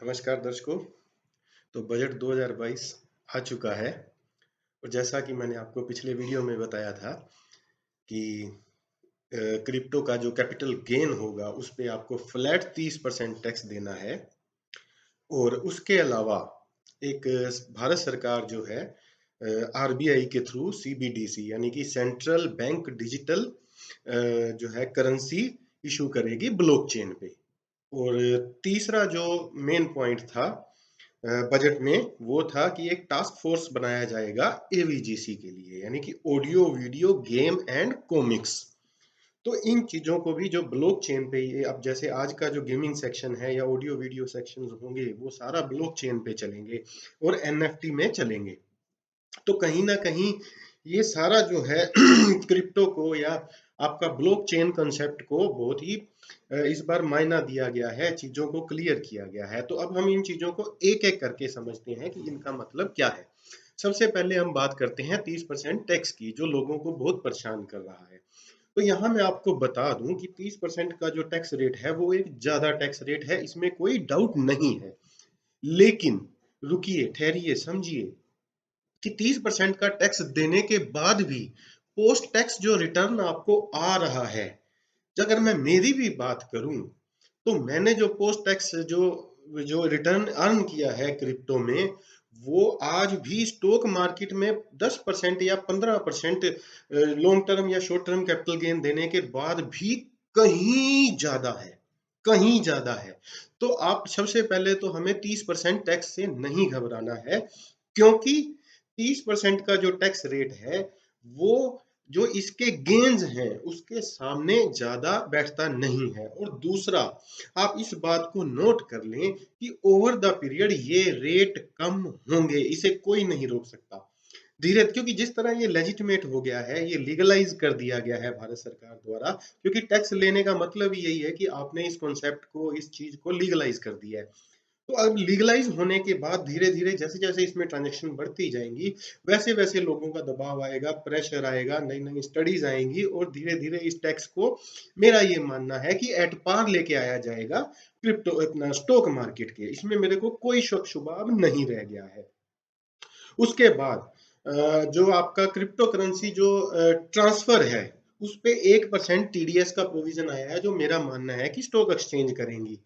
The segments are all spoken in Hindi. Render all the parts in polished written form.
नमस्कार दर्शकों। तो बजट 2022 आ चुका है और जैसा कि मैंने आपको पिछले वीडियो में बताया था कि क्रिप्टो का जो कैपिटल गेन होगा उस पे आपको फ्लैट 30% टैक्स देना है। और उसके अलावा एक भारत सरकार जो है आरबीआई के थ्रू सीबीडीसी यानी कि सेंट्रल बैंक डिजिटल जो है करेंसी इशू करेगी ब्लॉकचेन पे। और तीसरा जो मेन पॉइंट था बजट में वो था कि एक टास्क फोर्स बनाया जाएगा एवीजीसी के लिए यानी कि audio video game and comics. तो इन चीजों को भी जो ब्लॉकचेन पे ये अब जैसे आज का जो गेमिंग सेक्शन है या ऑडियो वीडियो सेक्शंस होंगे वो सारा ब्लॉकचेन पे चलेंगे और एनएफटी में चलेंगे। तो कहीं ना कहीं ये सारा जो है क्रिप्टो को या आपका ब्लॉकचेन कंसेप्ट को बहुत ही इस बार मायना दिया गया है, चीजों को क्लियर किया गया है। तो अब हम इन चीजों को एक एक करके समझते हैं कि इनका मतलब क्या है। सबसे पहले हम बात करते हैं 30% टैक्स की, जो लोगों को बहुत परेशान कर रहा है। तो यहाँ मैं आपको बता दूं कि 30% का जो टैक्स रेट है वो एक ज्यादा टैक्स रेट है, इसमें कोई डाउट नहीं है। लेकिन रुकिए, ठहरिए, समझिए कि 30% का टैक्स देने के बाद भी पोस्ट टैक्स जो रिटर्न आपको आ रहा है, अगर मैं मेरी भी बात करूं तो मैंने जो पोस्ट टैक्स जो जो रिटर्न अर्न किया है क्रिप्टो में, वो आज भी स्टॉक मार्केट में 10% या 15% लॉन्ग टर्म या शॉर्ट टर्म कैपिटल गेन देने के बाद भी कहीं ज्यादा है, कहीं ज्यादा है। तो आप सबसे पहले तो हमें 30% टैक्स से नहीं घबराना है, क्योंकि 30% का जो टैक्स रेट है वो जो इसके गेन्स हैं उसके सामने ज्यादा बैठता नहीं है। और दूसरा, आप इस बात को नोट कर लें कि ओवर द पीरियड ये रेट कम होंगे, इसे कोई नहीं रोक सकता धीरे, क्योंकि जिस तरह ये लेजिटिमेट हो गया है, ये लीगलाइज कर दिया गया है भारत सरकार द्वारा। क्योंकि टैक्स लेने का मतलब ही यही है कि आपने इस कॉन्सेप्ट को, इस चीज को लीगलाइज कर दिया है। तो अब लीगलाइज होने के बाद धीरे धीरे जैसे जैसे इसमें ट्रांजेक्शन बढ़ती जाएंगी वैसे वैसे लोगों का दबाव आएगा, प्रेशर आएगा, नई नई स्टडीज आएंगी और धीरे धीरे इस टैक्स को, मेरा ये मानना है कि एट पार लेके आया जाएगा क्रिप्टो अपना स्टॉक मार्केट के। इसमें मेरे को कोई शक शुबा अब नहीं रह गया है। उसके बाद जो आपका क्रिप्टो करेंसी जो ट्रांसफर है उस पे 1% टीडीएस का प्रोविजन आया है, जो मेरा मानना है कि स्टॉक एक्सचेंज करेंगी।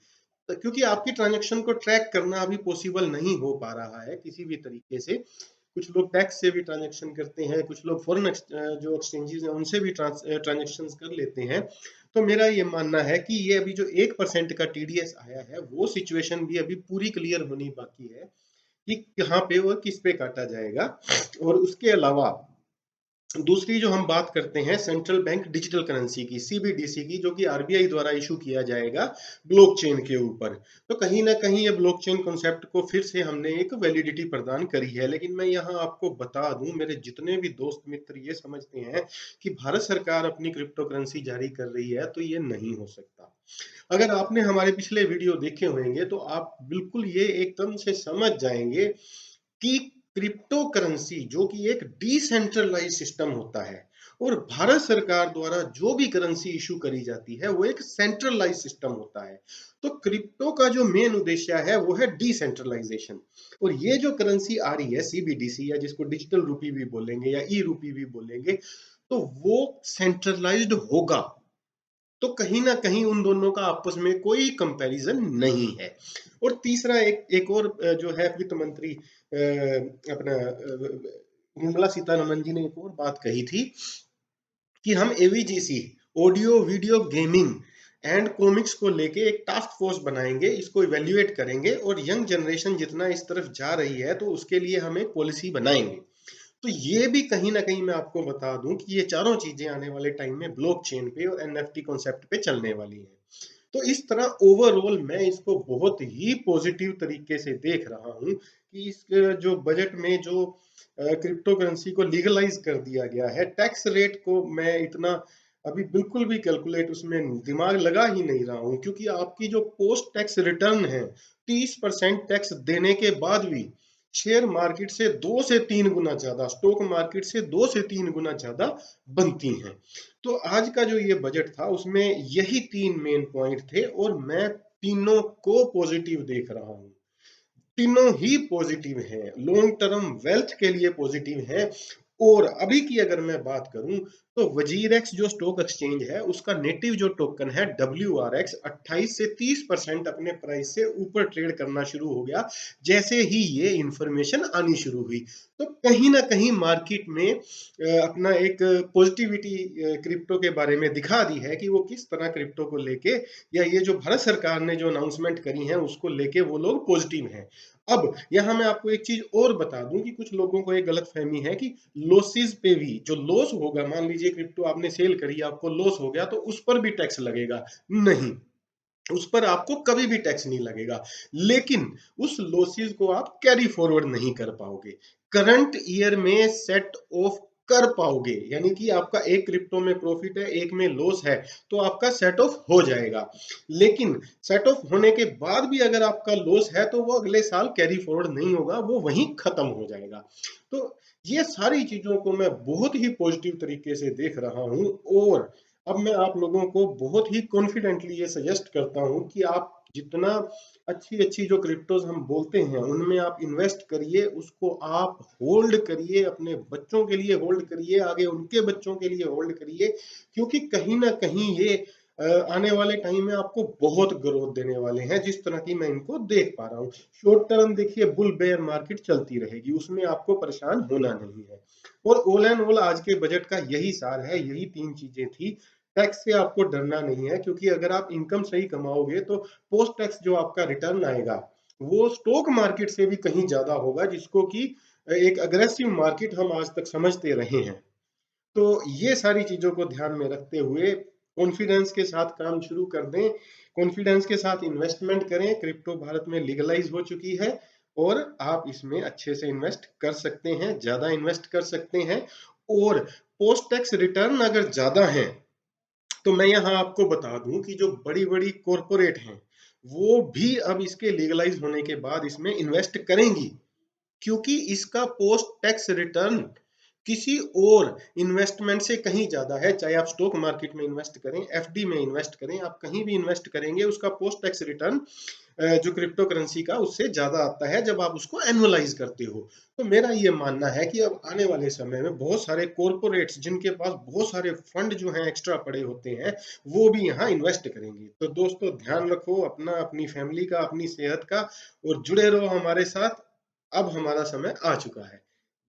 तो क्योंकि आपकी ट्रांजैक्शन को ट्रैक करना अभी पॉसिबल नहीं हो पा रहा है किसी भी तरीके से। कुछ लोग टैक्स से भी ट्रांजैक्शन करते हैं, कुछ लोग फॉरेन जो एक्सचेंजेस हैं उनसे भी ट्रांजैक्शन कर लेते हैं। तो मेरा ये मानना है कि ये अभी जो 1% का टीडीएस आया है वो सिचुएशन भी अभी पूरी क्लियर होनी बाकी है कि कहाँ पे और किस पे काटा जाएगा। और उसके अलावा दूसरी जो हम बात करते हैं सेंट्रल बैंक डिजिटल करेंसी की, सीबीडीसी की, जो कि आरबीआई द्वारा इशू किया जाएगा ब्लॉकचेन के ऊपर। तो कहीं ना कहीं ये ब्लॉकचेन कॉन्सेप्ट को फिर से हमने एक वैलिडिटी प्रदान करी है। लेकिन मैं यहाँ आपको बता दूं, मेरे जितने भी दोस्त मित्र ये समझते हैं कि भारत सरकार अपनी क्रिप्टो करेंसी जारी कर रही है, तो ये नहीं हो सकता। अगर आपने हमारे पिछले वीडियो देखे होंगे तो आप बिल्कुल ये एकदम से समझ जाएंगे कि क्रिप्टो करेंसी जो कि एक डिसेंट्रलाइज सिस्टम होता है और भारत सरकार द्वारा जो भी करेंसी इशू करी जाती है वो एक सेंट्रलाइज सिस्टम होता है। तो क्रिप्टो का जो मेन उद्देश्य है वो है डिसेंट्रलाइजेशन। और ये जो करेंसी आ रही है सीबीडीसी, या जिसको डिजिटल रूपी भी बोलेंगे या ई रूपी भी बोलेंगे, तो वो सेंट्रलाइज्ड होगा। तो कहीं ना कहीं उन दोनों का आपस में कोई कंपैरिजन नहीं है। और तीसरा एक एक और जो है वित्त मंत्री अपना निर्मला सीतारमन जी ने एक और बात कही थी कि हम AVGC, audio video gaming and comics को लेके एक टास्क फोर्स बनाएंगे, इसको इवेल्युएट करेंगे और यंग जनरेशन जितना इस तरफ जा रही है तो उसके लिए हम एक पॉलिसी बनाएंगे। तो ये भी कहीं ना कहीं मैं आपको बता दूं कि ये चारों चीजें आने वाले टाइम में ब्लॉकचेन पे और एनएफटी कॉन्सेप्ट पे चलने वाली हैं। तो इस तरह ओवरऑल मैं इसको बहुत ही पॉजिटिव तरीके से देख रहा हूं कि इस जो बजट में जो क्रिप्टो करेंसी को लीगलाइज कर दिया गया है, टैक्स रेट को मैं इतना अभी बिल्कुल भी कैलकुलेट उसमें दिमाग लगा ही नहीं रहा हूं, क्योंकि आपकी जो पोस्ट टैक्स रिटर्न है 30% टैक्स देने के बाद भी शेयर मार्केट से 2 से 3 गुना ज्यादा, स्टॉक मार्केट से 2 से 3 गुना ज्यादा बनती हैं। तो आज का जो ये बजट था उसमें यही 3 मेन पॉइंट थे और मैं तीनों को पॉजिटिव देख रहा हूं। तीनों ही पॉजिटिव हैं, लॉन्ग टर्म वेल्थ के लिए पॉजिटिव हैं। और अभी की अगर मैं बात करूं तो वजीरेक्स जो स्टॉक एक्सचेंज है उसका नेटिव जो टोकन है WRX 28 से 30% अपने प्राइस से ऊपर ट्रेड करना शुरू हो गया जैसे ही ये इंफॉर्मेशन आनी शुरू हुई। तो कहीं ना कहीं मार्केट में अपना एक पॉजिटिविटी क्रिप्टो के बारे में दिखा दी है कि वो किस तरह क्रिप्टो को लेके या ये जो भारत सरकार ने जो अनाउंसमेंट करी है उसको लेके वो लोग पॉजिटिव हैं। अब यहाँ मैं आपको एक चीज और बता दूं कि कुछ लोगों को एक गलत फहमी है कि लॉसेस पे भी जो लॉस होगा, मान लीजिए क्रिप्टो आपने सेल करी आपको लॉस हो गया तो उस पर भी टैक्स लगेगा। नहीं, उस पर आपको कभी भी टैक्स नहीं लगेगा, लेकिन उस लॉसेस को आप कैरी फॉरवर्ड नहीं कर पाओगे, करंट ईयर में सेट ऑफ कर पाओगे। यानी कि आपका एक क्रिप्टो में प्रॉफिट है एक में लॉस है तो आपका सेट ऑफ हो जाएगा, लेकिन सेट ऑफ होने के बाद भी अगर आपका लॉस है तो वो अगले साल कैरी फॉरवर्ड नहीं होगा, वो वहीं खत्म हो जाएगा। तो ये सारी चीजों को मैं बहुत ही पॉजिटिव तरीके से देख रहा हूं। और अब मैं आप लोगों को बहुत ही कॉन्फिडेंटली ये सजेस्ट करता हूं कि आप जितना अच्छी अच्छी जो क्रिप्टोज हम बोलते हैं उनमें आप इन्वेस्ट करिए, उसको आप होल्ड करिए, अपने बच्चों के लिए होल्ड करिए, आगे उनके बच्चों के लिए होल्ड करिए, क्योंकि कहीं ना कहीं ये आने वाले टाइम में आपको बहुत ग्रोथ देने वाले हैं जिस तरह की मैं इनको देख पा रहा हूँ। शॉर्ट टर्म देखिए बुल बेयर मार्केट चलती रहेगी, उसमें आपको परेशान होना नहीं है। और ऑल एंड ऑल आज के बजट का यही सार है, यही तीन चीजें थी। टैक्स से आपको डरना नहीं है, क्योंकि अगर आप इनकम सही कमाओगे तो पोस्ट टैक्स जो आपका रिटर्न आएगा वो स्टॉक मार्केट से भी कहीं ज्यादा होगा, जिसको कि एक अग्रेसिव मार्केट हम आज तक समझते रहे हैं। तो ये सारी चीजों को ध्यान में रखते हुए कॉन्फिडेंस के साथ काम शुरू कर दें, कॉन्फिडेंस के साथ इन्वेस्टमेंट करें। क्रिप्टो भारत में लीगलाइज हो चुकी है और आप इसमें अच्छे से इन्वेस्ट कर सकते हैं, ज्यादा इन्वेस्ट कर सकते हैं। और पोस्ट टैक्स रिटर्न अगर ज्यादा है तो मैं यहाँ आपको बता दूं कि जो बड़ी बड़ी कॉरपोरेट हैं वो भी अब इसके लीगलाइज होने के बाद इसमें इन्वेस्ट करेंगी, क्योंकि इसका पोस्ट टैक्स रिटर्न किसी और इन्वेस्टमेंट से कहीं ज्यादा है। चाहे आप स्टॉक मार्केट में इन्वेस्ट करें, FD में इन्वेस्ट करें, आप कहीं भी इन्वेस्ट करेंगे उसका पोस्ट टैक्स रिटर्न जो क्रिप्टो करेंसी का उससे ज्यादा आता है जब आप उसको एनुअलाइज करते हो। तो मेरा ये मानना है कि अब आने वाले समय में बहुत सारे कॉरपोरेट्स जिनके पास बहुत सारे फंड जो हैं एक्स्ट्रा पड़े होते हैं वो भी यहाँ इन्वेस्ट करेंगे। तो दोस्तों ध्यान रखो अपना, अपनी फैमिली का, अपनी सेहत का, और जुड़े रहो हमारे साथ। अब हमारा समय आ चुका है।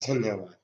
धन्यवाद।